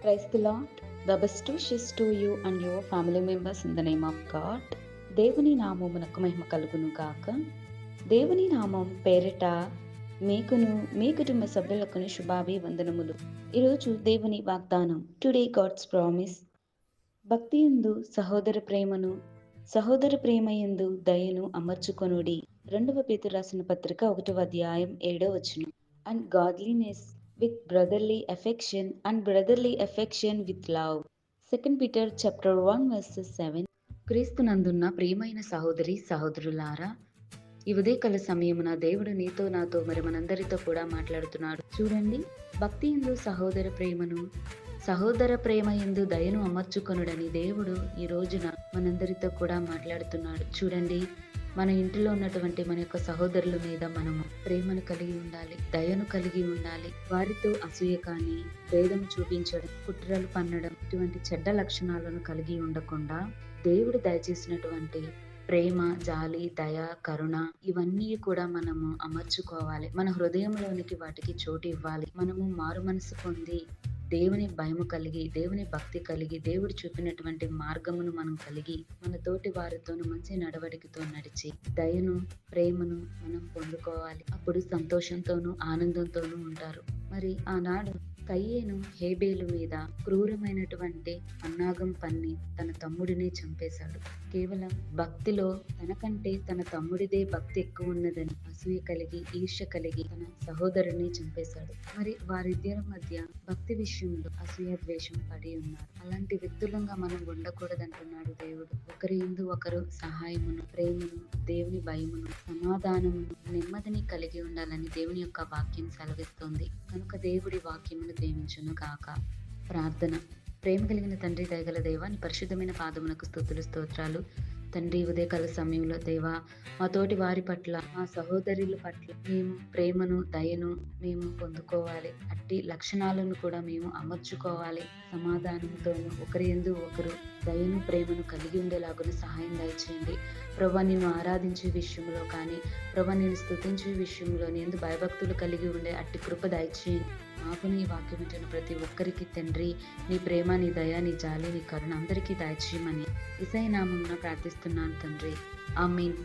Praise the Lord. The best wishes to you and your family members in the name of God. దేవుని నామమునకు మహిమ కలుగును గాక. దేవుని నామం పేరిట మీకును మీ కుటుంబ సభ్యులకును శుభాభివందనములు. ఈరోజు దేవుని వాగ్దానం. Today God's promise. భక్తియందు సహోదర ప్రేమయందు దయను అమర్చుకొనుడి. 2వ పేతురు రాసిన పత్రిక 1వ అధ్యాయం 7వ వచనం. And godliness with brotherly affection with love. 2 Peter chapter 1 versus 7. క్రీస్తునందున్న ప్రియమైన సహోదరి సహోదరులారా, ఈ ఉదయకాల సమయమున దేవుడు నీతో నాతో మరి మనందరితో కూడా మాట్లాడుతున్నాడు. చూడండి, భక్తి యందు సహోదర ప్రేమ యందు దయను అమర్చుకొనుడని దేవుడు ఈ రోజున మనందరితో కూడా మాట్లాడుతున్నాడు. చూడండి, మన ఇంటిలో ఉన్నటువంటి మన యొక్క సహోదరుల మీద మనము ప్రేమను కలిగి ఉండాలి, దయను కలిగి ఉండాలి. వారితో అసూయ కానీ, భేదం చూపించడం, కుట్రలు పన్నడం, ఇటువంటి చెడ్డ లక్షణాలను కలిగి ఉండకుండా దేవుడు దయచేసినటువంటి ప్రేమ, జాలి, దయ, కరుణ ఇవన్నీ కూడా మనము అమర్చుకోవాలి. మన హృదయంలోనికి వాటికి చోటు ఇవ్వాలి. మనము మారు మనసు పొంది దేవుని భయము కలిగి, దేవుని భక్తి కలిగి, దేవుడు చూపినటువంటి మార్గమును మనం కలిగి, మన తోటి వారితోనూ మంచి నడవడికతో నడిచి దయను, ప్రేమను మనం పొందుకోవాలి. అప్పుడు సంతోషంతోనూ ఆనందంతోనూ ఉంటారు. మరి ఆనాడు కయ్యేను హేబేలు మీద క్రూరమైనటువంటి పన్నాగం పన్ని తన తమ్ముడిని చంపేశాడు. కేవలం భక్తిలో తనకంటే తన తమ్ముడిదే భక్తి ఎక్కువ ఉన్నదని అసూయ కలిగి, ఈర్ష్య కలిగి తన సహోదరుని చంపేశాడు. మరి వారిద్దరి మధ్య భక్తి విషయంలో అసూయ ద్వేషం పడి ఉన్నారు. అలాంటి వ్యక్తులంగా మనం ఉండకూడదంటున్నాడు దేవుడు. ఒకరి యందు ఒకరు సహాయమును, ప్రేమను, దేవుని భయమును, సమాధానమును, నెమ్మదిని కలిగి ఉండాలని దేవుని యొక్క వాక్యం సెలవిస్తోంది. కనుక దేవుడి వాక్యమును దీవించును గాక. ప్రార్థన. ప్రేమ కలిగిన తండ్రి, దయగల దేవా, నీ పరిశుద్ధమైన పాదమునకు స్తుతులు, స్తోత్రాలు. తండ్రి, ఉదయకాల సమయంలో దేవా, మా తోటి వారి పట్ల, మా సహోదరుల పట్ల మేము ప్రేమను, దయను మేము పొందుకోవాలి. అట్టి లక్షణాలను కూడా మేము అమర్చుకోవాలి. సమాధానంతోనూ ఒకరి యందు ఒకరు దయను, ప్రేమను కలిగి ఉండేలాగా సహాయం దయచేయండి. ప్రభా, నిన్ను ఆరాధించే విషయంలో కానీ, ప్రభా నిన్ను స్తుతించే విషయంలో నీ యందు భయభక్తులు కలిగి ఉండే అట్టి కృప దయచేయండి. నాకు నీ వాక్యం వింటున్న ప్రతి ఒక్కరికి తండ్రి, నీ ప్రేమ, నీ దయ, నీ జాలి, నీ కరుణ అందరికీ దయచేయమని యేసయ్య నామమున ప్రార్థిస్తున్నాను తండ్రి. ఆమేన్.